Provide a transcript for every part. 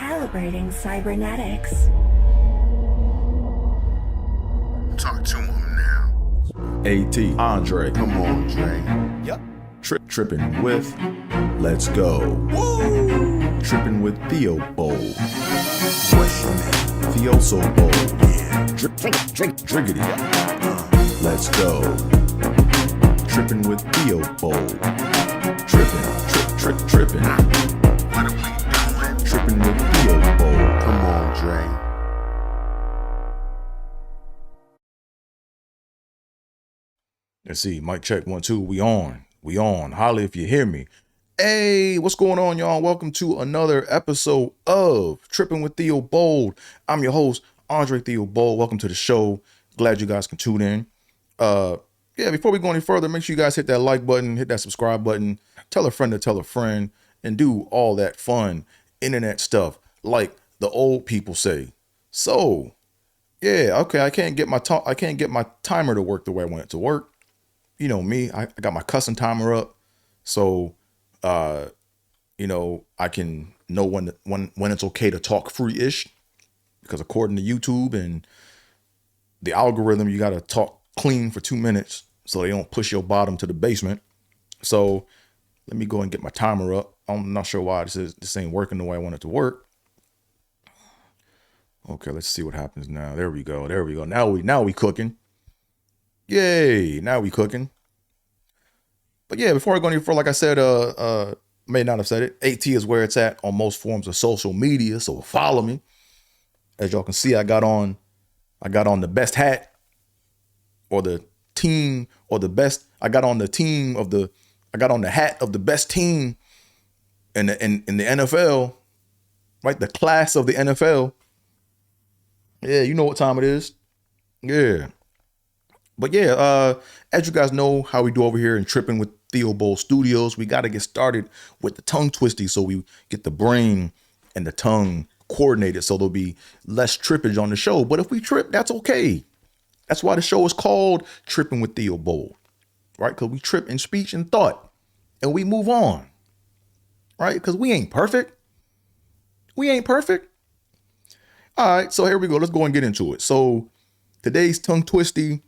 Calibrating cybernetics. Talk to him now. AT, Andre. Come on, Dre. Yep. Trippin with Let's Go. Woo! Trippin with Theobold. What's your name? Theo so bold. Yeah. Driggity. Let's go. Trippin with Theobold. Trippin. What are we doing? Trippin with Theobold. Come on, Dre. Let's see. Mic check 1 2. We on. Holla if you hear me. Hey, what's going on, y'all? Welcome to another episode of Trippin with Theobold. I'm your host, Andre Theobold. Welcome to the show. Glad you guys can tune in. Before we go any further, make sure you guys hit that like button, hit that subscribe button, tell a friend to tell a friend, and do all that fun internet stuff like the old people say. So, I can't get my timer to work the way I want it to work. You know me, I got my custom timer up, so I can know when it's okay to talk free-ish, because according to YouTube and the algorithm, you got to talk clean for 2 minutes so they don't push your bottom to the basement. So let me go and get my timer up. I'm not sure why this ain't working the way I want it to work. Okay, let's see what happens now. There we go. Now we cooking. Yay, now we cooking. But yeah, before I go any further, like I said, may not have said it, AT is where it's at on most forms of social media, so follow me. As y'all can see, I got on the best hat, or the team, or the best. I got on the hat of the best team in the NFL, right? The class of the NFL. Yeah, you know what time it is. Yeah. But as you guys know how we do over here in Trippin with Theobold Studios, we got to get started with the tongue twisty so we get the brain and the tongue coordinated so there'll be less trippage on the show. But if we trip, that's okay. That's why the show is called Trippin with Theobold, right? Because we trip in speech and thought and we move on, right? Because we ain't perfect. All right, so here we go. Let's go and get into it. So today's tongue twisty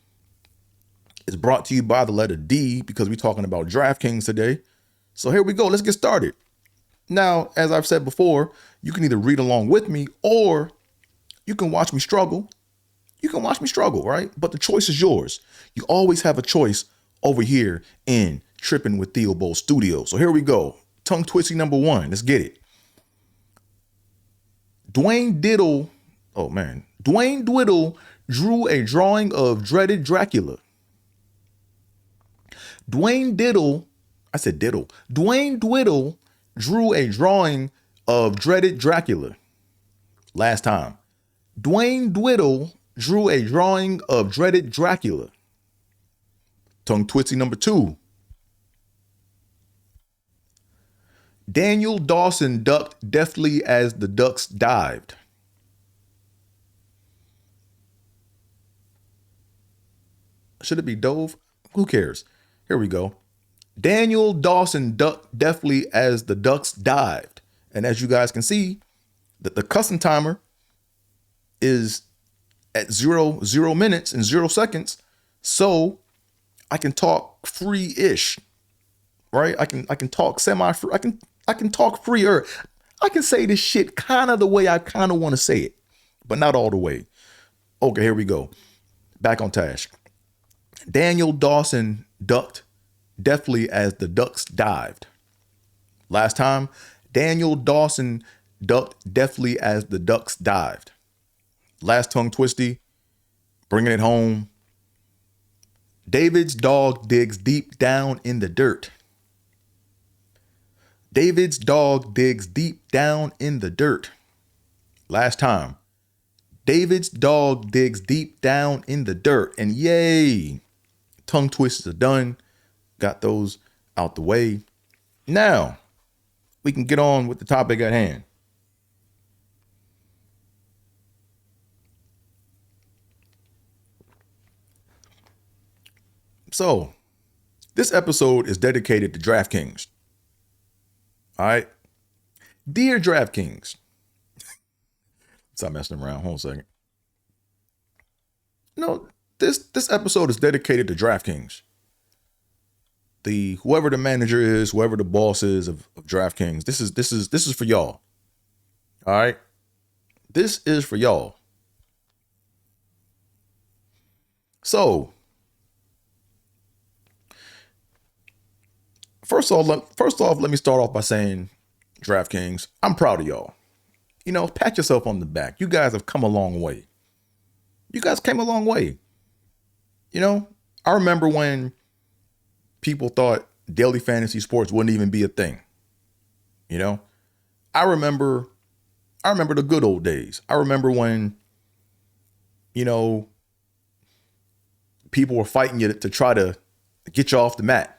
is brought to you by the letter D because we're talking about DraftKings today. So here we go. Let's get started. Now, as I've said before, you can either read along with me or you can watch me struggle. Right? But the choice is yours. You always have a choice over here in Trippin with Theobold Studio. So here we go. Tongue twisty number 1. Let's get it. Dwayne Diddle drew a drawing of dreaded Dracula. Dwayne Diddle drew a drawing of dreaded Dracula. Last time. Dwayne Diddle drew a drawing of dreaded Dracula. Tongue twisty number 2. Daniel Dawson ducked deftly as the ducks dived. Should it be dove? Who cares? Here we go. Daniel Dawson ducked deftly as the ducks dived. And as you guys can see, that the custom timer is at 0 minutes and 0 seconds. So I can talk free-ish, right? I can talk semi-free. I can talk freer. I can say this shit kind of the way I kind of want to say it, but not all the way. Okay, here we go. Back on task. Daniel Dawson ducked deftly as the ducks dived. Last time, Daniel Dawson ducked deftly as the ducks dived. Last tongue twisty, bringing it home. David's dog digs deep down in the dirt. David's dog digs deep down in the dirt. Last time, David's dog digs deep down in the dirt. And yay, tongue twisters are done. Got those out the way. Now, we can get on with the topic at hand. So, this episode is dedicated to DraftKings. All right. Dear DraftKings, Stop messing around. Hold on a second. No, this episode is dedicated to DraftKings. Whoever the manager is, whoever the boss is of DraftKings, this is for y'all. All right, this is for y'all. So, first off, let me start off by saying, DraftKings, I'm proud of y'all. You know, pat yourself on the back. You guys have come a long way. You guys came a long way. You know, I remember when people thought daily fantasy sports wouldn't even be a thing. You know, I remember the good old days. I remember when, you know, people were fighting you to try to get you off the mat.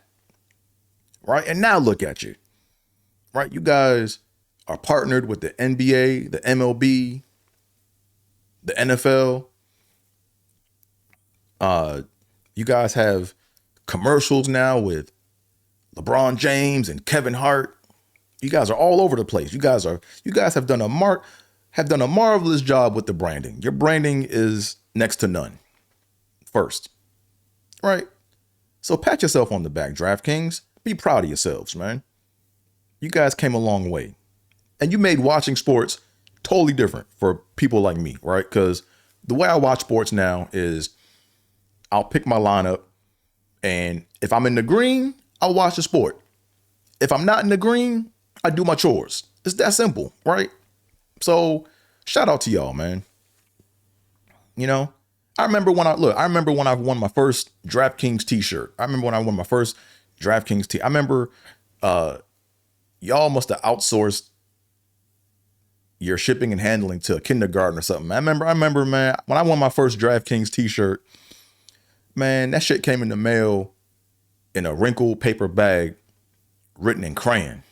Right? And now look at you. Right? You guys are partnered with the NBA, the MLB, the NFL. You guys have commercials now with LeBron James and Kevin Hart. You guys are all over the place. You guys have done a marvelous job with the branding. Your branding is next to none. First. Right? So pat yourself on the back, DraftKings. Be proud of yourselves, man. You guys came a long way. And you made watching sports totally different for people like me, right? Because the way I watch sports now is I'll pick my lineup, and if I'm in the green, I'll watch the sport. If I'm not in the green, I do my chores. It's that simple, right? So shout out to y'all, man. You know, I remember when I won my first DraftKings t-shirt. I remember y'all must have outsourced your shipping and handling to a kindergarten or something. I remember, man, when I won my first DraftKings t-shirt, man, that shit came in the mail in a wrinkled paper bag written in crayon.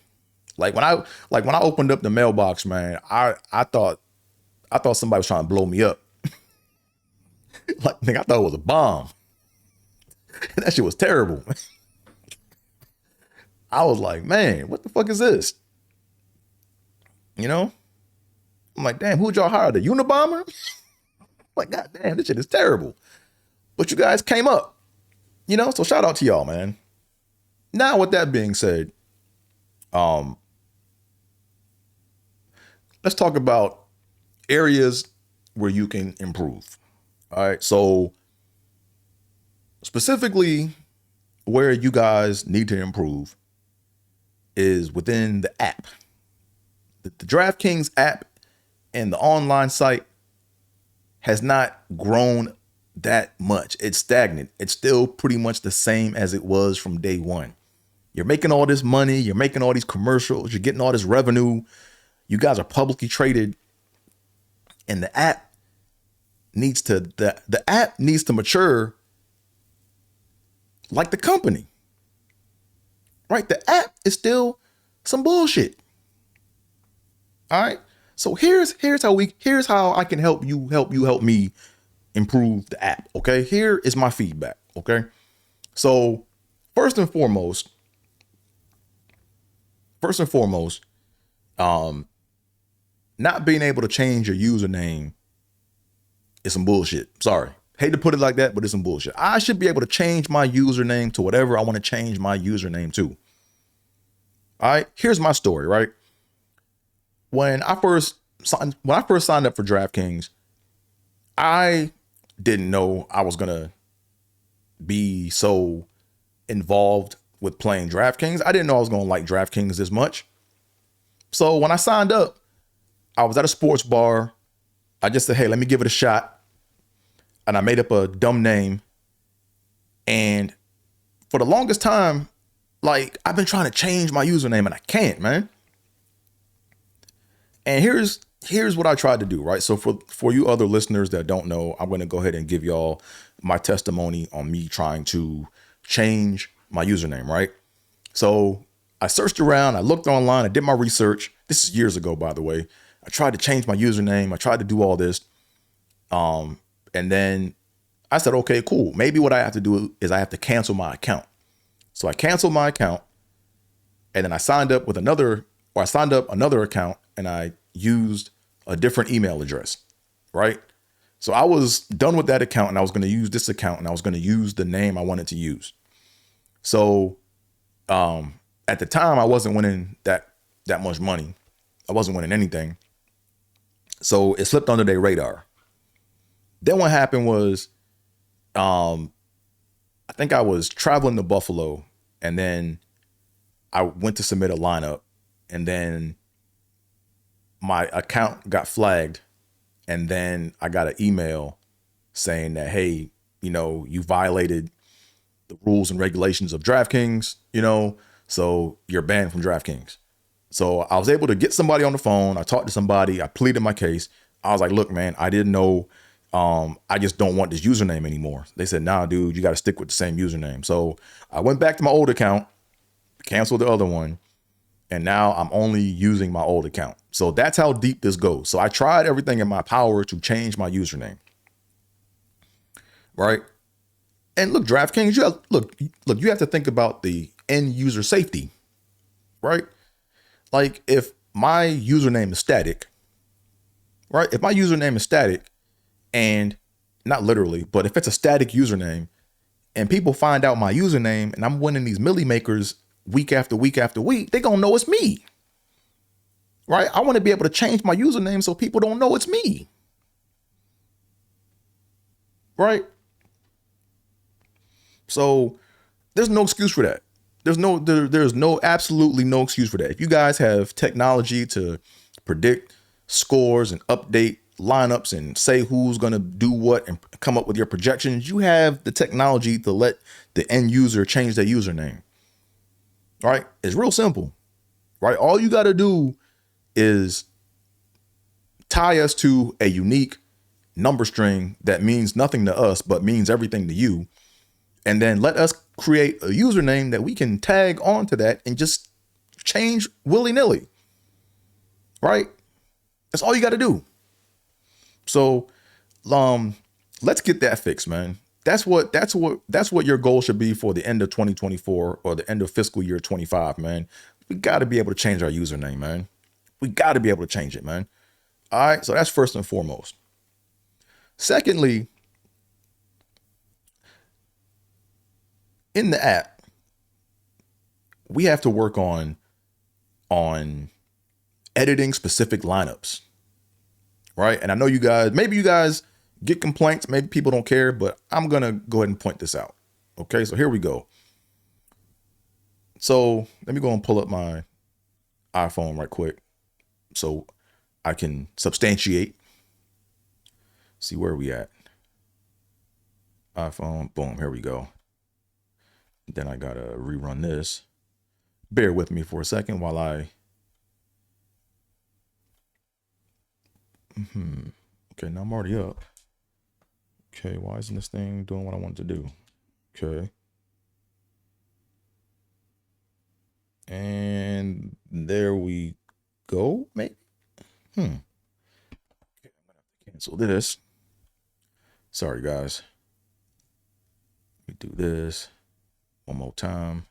Like when I opened up the mailbox, man, I thought somebody was trying to blow me up. Like, nigga, I thought it was a bomb. That shit was terrible. I was like, man, what the fuck is this? You know? I'm like, damn, who'd y'all hire? The Unabomber? Like, god damn, this shit is terrible. But you guys came up. You know, so shout out to y'all, man. Now, with that being said, let's talk about areas where you can improve. All right, so specifically where you guys need to improve is within the app. The DraftKings app and the online site has not grown that much. It's stagnant. It's still pretty much the same as it was from day one. You're making all this money. You're making all these commercials. You're getting all this revenue. You guys are publicly traded. And the app needs to mature like the company. Right? The app is still some bullshit. All right. So here's how I can help me improve the app. Okay. Here is my feedback. Okay. So first and foremost, not being able to change your username is some bullshit. Sorry. Hate to put it like that, but it's some bullshit. I should be able to change my username to whatever I want to change my username to. All right. Here's my story, right? When I first signed up for DraftKings, I didn't know I was going to be so involved with playing DraftKings. I didn't know I was going to like DraftKings this much. So when I signed up, I was at a sports bar. I just said, hey, let me give it a shot. And I made up a dumb name. And for the longest time, like, I've been trying to change my username and I can't, man. And here's what I tried to do, right? So for you other listeners that don't know, I'm going to go ahead and give y'all my testimony on me trying to change my username, right? So I searched around, I looked online, I did my research. This is years ago, by the way. I tried to change my username. I tried to do all this. And then I said, okay, cool. Maybe what I have to do is I have to cancel my account. So I canceled my account, and then I signed up another account, and I used a different email address, right? So I was done with that account and I was going to use this account and I was going to use the name I wanted to use. So at the time I wasn't winning that much money. I wasn't winning anything. So it slipped under their radar. Then what happened was I think I was traveling to Buffalo and then I went to submit a lineup and then my account got flagged. And then I got an email saying that, hey, you violated the rules and regulations of DraftKings, so you're banned from DraftKings. So I was able to get somebody on the phone. I talked to somebody. I pleaded my case. I was like, look, man, I didn't know. I just don't want this username anymore. They said, nah, dude, you got to stick with the same username. So I went back to my old account, canceled the other one. And now I'm only using my old account. So that's how deep this goes. So I tried everything in my power to change my username. Right. And look, DraftKings, you have to think about the end user safety. Right. Like if my username is static. Right. If my username is static and not literally, but if it's a static username and people find out my username and I'm winning these milli makers week after week after week, they gonna know it's me, right? I want to be able to change my username so people don't know it's me, right? So there's no excuse for that. There's absolutely no excuse for that. If you guys have technology to predict scores and update lineups and say who's gonna do what and come up with your projections, you have the technology to let the end user change their username. Right? It's real simple, right? All you got to do is tie us to a unique number string that means nothing to us, but means everything to you. And then let us create a username that we can tag onto that and just change willy-nilly, right? That's all you got to do. So, let's get that fixed, man. That's what your goal should be for the end of 2024 or the end of fiscal year 25, man. We got to be able to change our username, man. We got to be able to change it, man. All right. So that's first and foremost. Secondly, in the app, we have to work on editing specific lineups, right? And I know maybe you guys get complaints. Maybe people don't care, but I'm going to go ahead and point this out. Okay, so here we go. So let me go and pull up my iPhone right quick so I can substantiate. See where we at. iPhone, boom, here we go. Then I got to rerun this. Bear with me for a second while I... Okay, now I'm already up. Okay, why isn't this thing doing what I want to do? Okay. And there we go, maybe. Okay, I'm gonna have to cancel this. Sorry, guys. Let me do this one more time.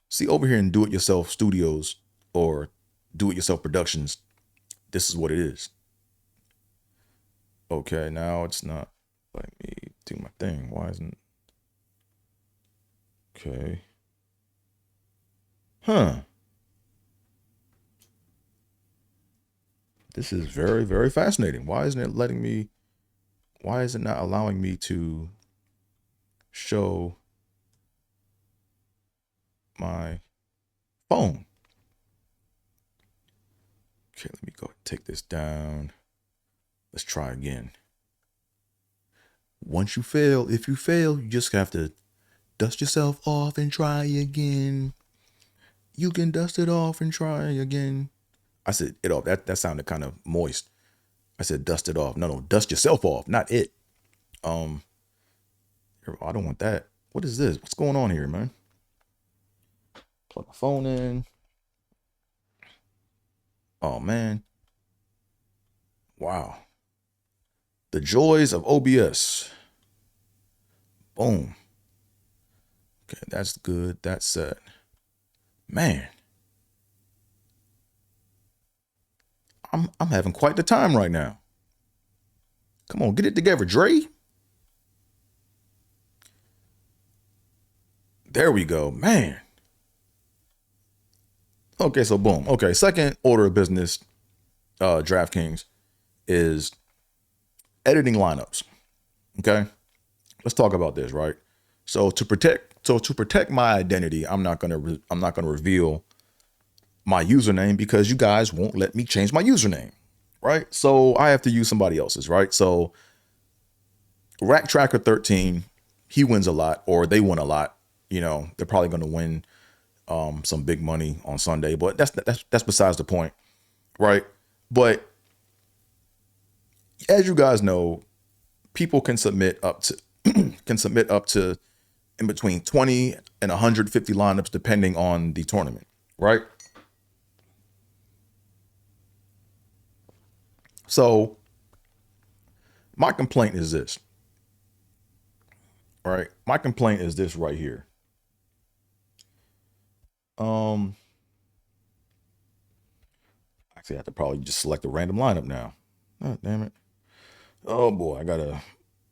See, over here in do-it-yourself studios or do-it-yourself productions, this is what it is. Okay, now it's not letting me do my thing. Why isn't... Okay. Huh. This is very, very fascinating. Why isn't it letting me... Why is it not allowing me to show my phone? Okay, let me go take this down. Let's try again. Once you fail, if you fail, you just have to dust yourself off and try again. You can dust it off and try again. I said it off. That sounded kind of moist. I said dust it off. No, dust yourself off, not it. I don't want that. What is this? What's going on here, man? Plug my phone in. Oh, man. Wow. The joys of OBS. Boom. Okay, that's good. That's set. Man. I'm having quite the time right now. Come on, get it together, Dre. There we go, man. Okay, so boom. Okay, second order of business, DraftKings, is editing lineups. Okay, let's talk about this, right? So to protect my identity, I'm not gonna reveal my username because you guys won't let me change my username, right? So I have to use somebody else's, right? So Rack Tracker 13, he wins a lot, or they win a lot. You know, they're probably going to win some big money on Sunday, but that's besides the point, right? But as you guys know, people can submit up to in between 20 and 150 lineups depending on the tournament, right? So my complaint is this. All right, my complaint is this right here. Actually, I have to probably just select a random lineup now. Oh, damn it. Oh boy, I gotta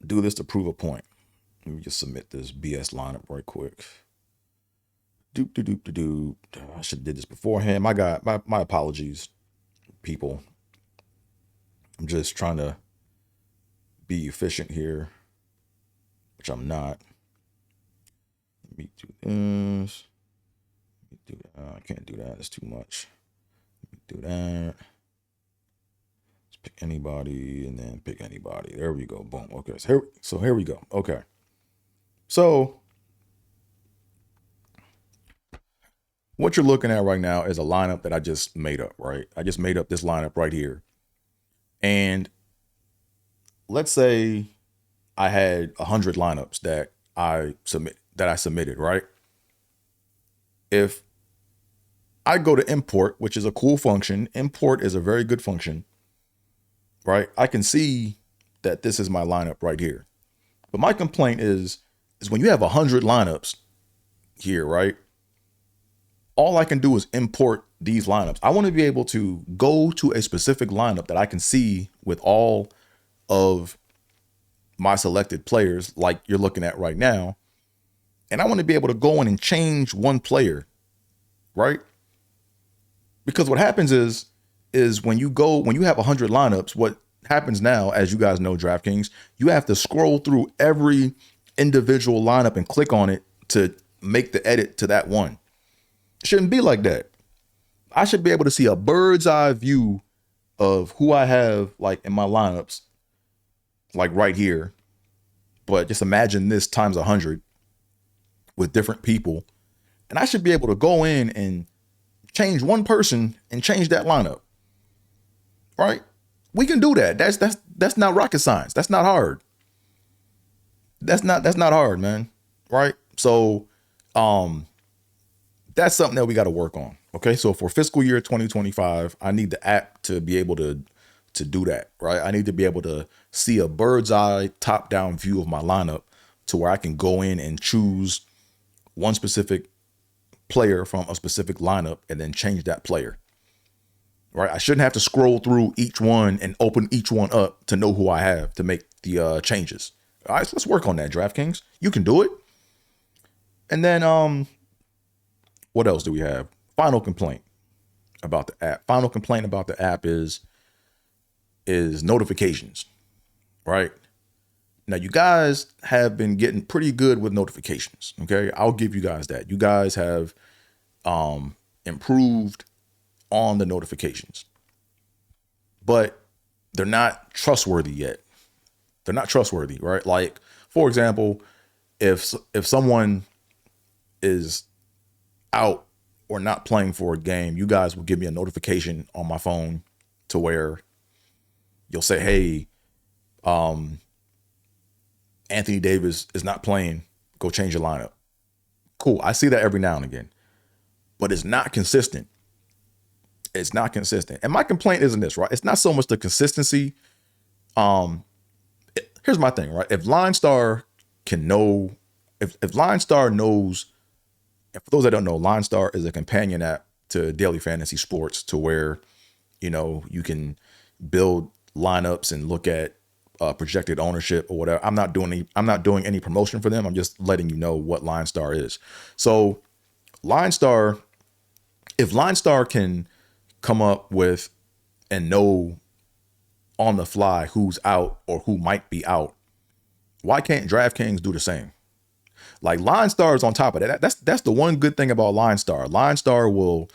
do this to prove a point. Let me just submit this BS lineup right quick. Doop doop doop doop. I should have did this beforehand. My apologies, people. I'm just trying to be efficient here, which I'm not. Let me do this. Let me do that. I can't do that. It's too much. Let me do that. Let's pick anybody and then pick anybody. There we go. Boom. Okay. So here we go. Okay. So what you're looking at right now is a lineup that I just made up, right? I just made up this lineup right here. And let's say I had 100 lineups that I submitted, right? If I go to import, which is a cool function, import is a very good function, right? I can see that this is my lineup right here. But my complaint is when you have 100 lineups here, right? All I can do is import these lineups. I want to be able to go to a specific lineup that I can see with all of my selected players, like you're looking at right now. And I want to be able to go in and change one player, right? Because what happens is when you have 100 lineups, what happens now, as you guys know, DraftKings, you have to scroll through every individual lineup and click on it to make the edit to that one. It shouldn't be like that. I should be able to see a bird's eye view of who I have like in my lineups, like right here. But just imagine this times 100 with different people. And I should be able to go in and change one person and change that lineup, right? We can do that. That's not rocket science. That's not hard. That's not hard, man. Right? So, that's something that we got to work on. Okay. So for fiscal year 2025, I need the app to be able to do that, right? I need to be able to see a bird's eye top down view of my lineup to where I can go in and choose one specific player from a specific lineup and then change that player, right? I shouldn't have to scroll through each one and open each one up to know who I have to make the changes. All right, so let's work on that, DraftKings. You can do it. And then what else do we have? Final complaint about the app. Final complaint about the app is notifications, right? Now, you guys have been getting pretty good with notifications, okay? I'll give you guys that. You guys have improved on the notifications, but they're not trustworthy yet. They're not trustworthy, right? Like, for example, if someone is out or not playing for a game, you guys will give me a notification on my phone to where you'll say, hey, Anthony Davis is not playing. Go change your lineup. Cool. I see that every now and again, but it's not consistent. It's not consistent. And my complaint isn't this, right? It's not so much the consistency. Here's my thing, right? If LineStar can know, if LineStar knows, and for those that don't know, LineStar is a companion app to Daily Fantasy Sports, to where You know, you can build lineups and look at projected ownership or whatever. I'm not doing any promotion for them. I'm just letting you know what Line Star is. So Line Star, if Line Star can come up with and know on the fly who's out or who might be out, why can't DraftKings do the same? Like Line Star is on top of that. That's the one good thing about Line Star. Line Star will,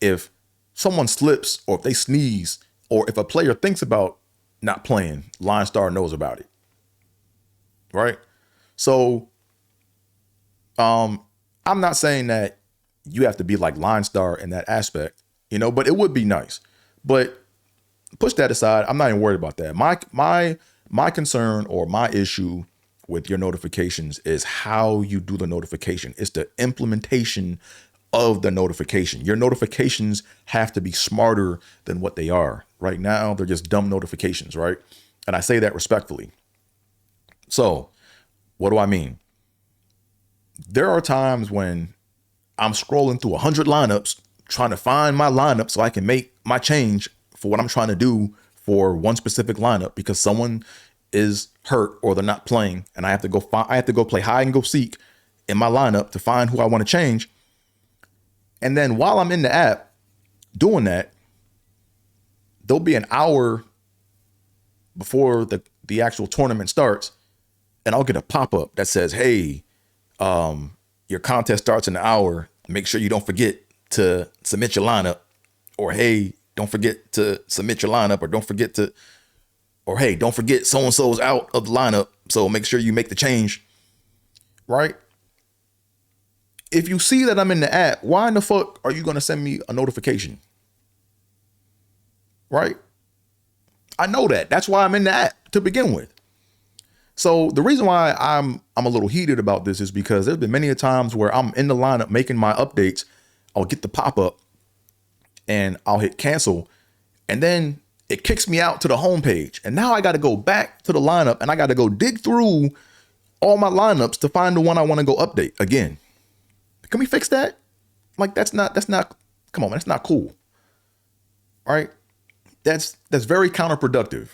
if someone slips or if they sneeze or if a player thinks about not playing, Line Star knows about it. Right? So I'm not saying that you have to be like Line Star in that aspect, you know, but it would be nice. But push that aside. I'm not even worried about that. My concern or my issue with your notifications is how you do the notification. It's the implementation of the notification. Your notifications have to be smarter than what they are. Right now, they're just dumb notifications, right? And I say that respectfully. So what do I mean? There are times when I'm scrolling through 100 lineups, trying to find my lineup so I can make my change for what I'm trying to do for one specific lineup because someone is hurt or they're not playing, and I have to go play hide and go seek in my lineup to find who I want to change. And then while I'm in the app doing that, there'll be an hour before the actual tournament starts, and I'll get a pop-up that says, hey, your contest starts in an hour. Make sure you don't forget to submit your lineup. Or, hey, don't forget to submit your lineup. Or, hey, don't forget so-and-so's out of the lineup. So make sure you make the change. Right? If you see that I'm in the app, why in the fuck are you going to send me a notification? Right? I know that. That's why I'm in the app to begin with. So the reason why I'm a little heated about this is because there's been many times where I'm in the lineup making my updates. I'll get the pop-up and I'll hit cancel. And then it kicks me out to the homepage. And now I got to go back to the lineup and I got to go dig through all my lineups to find the one I want to go update again. Can we fix that? Like, that's not, come on, man, that's not cool. All right. That's very counterproductive.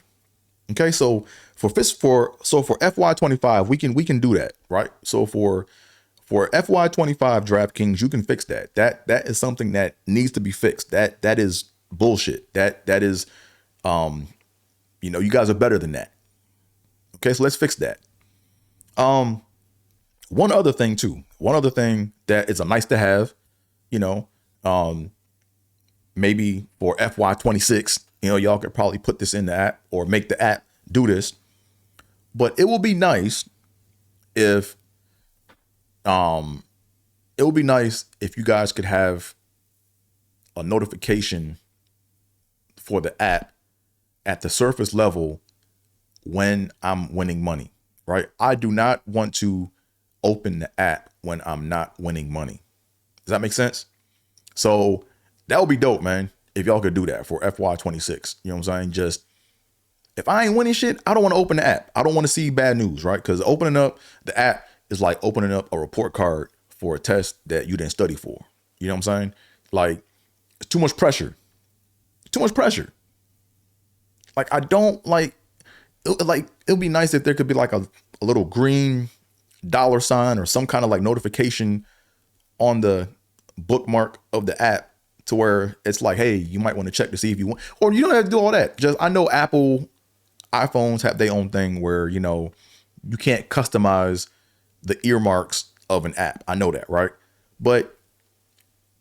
Okay. So for FY25, we can do that. Right. So for FY25 DraftKings, you can fix that. That is something that needs to be fixed. That is bullshit. That is, you guys are better than that. Okay. So let's fix that. One other thing that is a nice to have, maybe for FY26, y'all could probably put this in the app or make the app do this, but it will be nice if you guys could have a notification for the app at the surface level when I'm winning money, right? I do not want to open the app when I'm not winning money. Does that make sense? So that would be dope, man, if y'all could do that for FY26. You know what I'm saying? Just, if I ain't winning shit, I don't want to open the app. I don't want to see bad news, right? Because opening up the app is like opening up a report card for a test that you didn't study for. You know what I'm saying? Like, it's too much pressure. Like, I don't like it'll be nice if there could be like a little green $sign or some kind of like notification on the bookmark of the app to where it's like, hey, you might want to check to see if you want, or you don't have to do all that. Just, I know Apple iPhones have their own thing where, you can't customize the earmarks of an app. I know that, right? But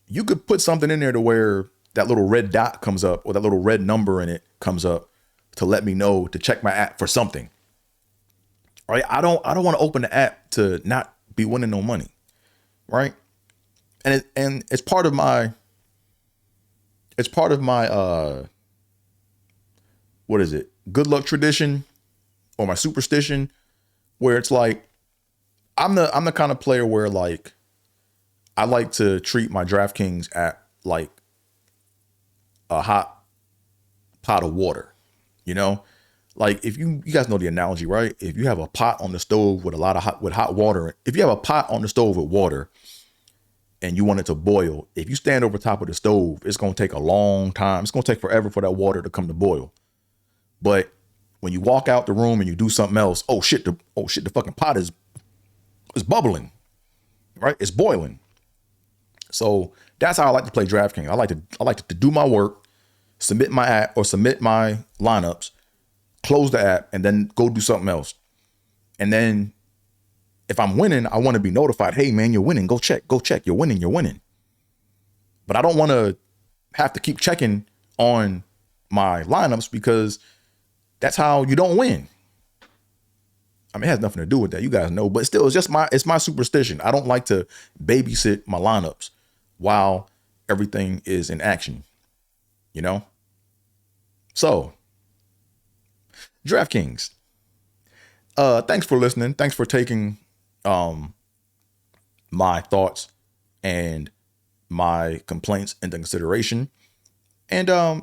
you could put something in there to where that little red dot comes up or that little red number in it comes up to let me know to check my app for something. Right? I don't want to open the app to not be winning no money. Right? And it's part of my what is it? Good luck tradition or my superstition, where it's like I'm the kind of player where, like, I like to treat my DraftKings app like a hot pot of water. Like, if you guys know the analogy, right? If you have a pot on the stove with hot water, if you have a pot on the stove with water and you want it to boil, if you stand over top of the stove, it's going to take a long time. It's going to take forever for that water to come to boil. But when you walk out the room and you do something else, oh shit, the fucking pot is bubbling, right? It's boiling. So that's how I like to play DraftKings. I like to do my work, submit my app or submit my lineups, close the app, and then go do something else. And then if I'm winning, I want to be notified. Hey man, you're winning. Go check. You're winning. But I don't want to have to keep checking on my lineups because that's how you don't win. I mean, it has nothing to do with that. You guys know, but still, it's my superstition. I don't like to babysit my lineups while everything is in action, you know? So, DraftKings. Thanks for listening. Thanks for taking my thoughts and my complaints into consideration. And I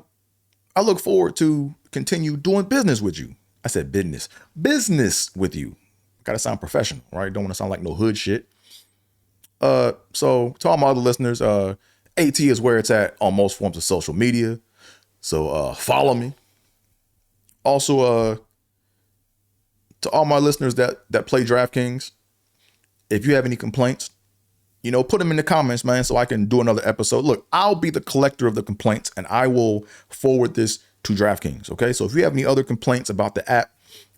look forward to continue doing business with you. I said business with you. Gotta sound professional, right? Don't want to sound like no hood shit. So to all my other listeners, AT is where it's at on most forms of social media. So follow me. Also, to all my listeners that play DraftKings, if you have any complaints, you know, put them in the comments, man, so I can do another episode. Look, I'll be the collector of the complaints and I will forward this to DraftKings. Okay. So if you have any other complaints about the app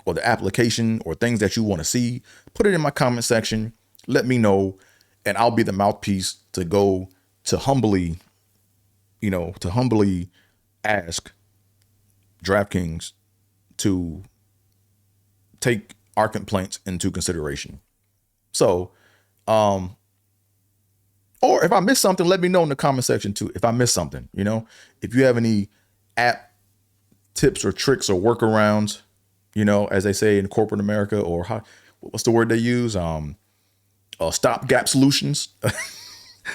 or the application or things that you want to see, put it in my comment section. Let me know. And I'll be the mouthpiece to go to humbly ask DraftKings to take our complaints into consideration. So, or if I miss something, let me know in the comment section too. If I miss something, you know, if you have any app tips or tricks or workarounds, you know, as they say in corporate America, or what's the word they use? Stopgap solutions.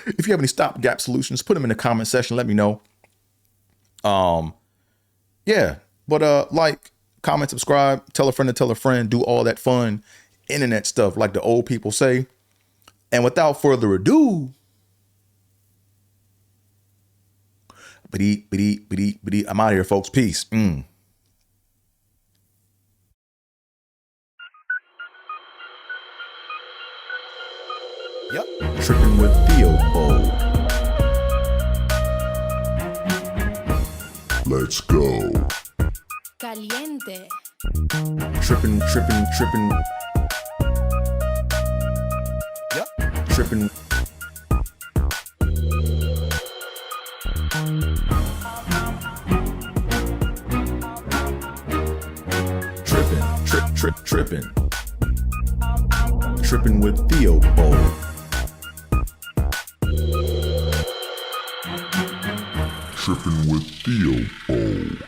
If you have any stopgap solutions, put them in the comment section. Let me know. Yeah, but like, comment, subscribe, tell a friend to tell a friend, do all that fun internet stuff like the old people say. And without further ado, I'm out of here, folks. Peace. Yep. Trippin with Theobold. Let's go. Caliente. Trippin. Yep. Trippin. Trippin. Trippin with Theobold. Trippin with Theobold.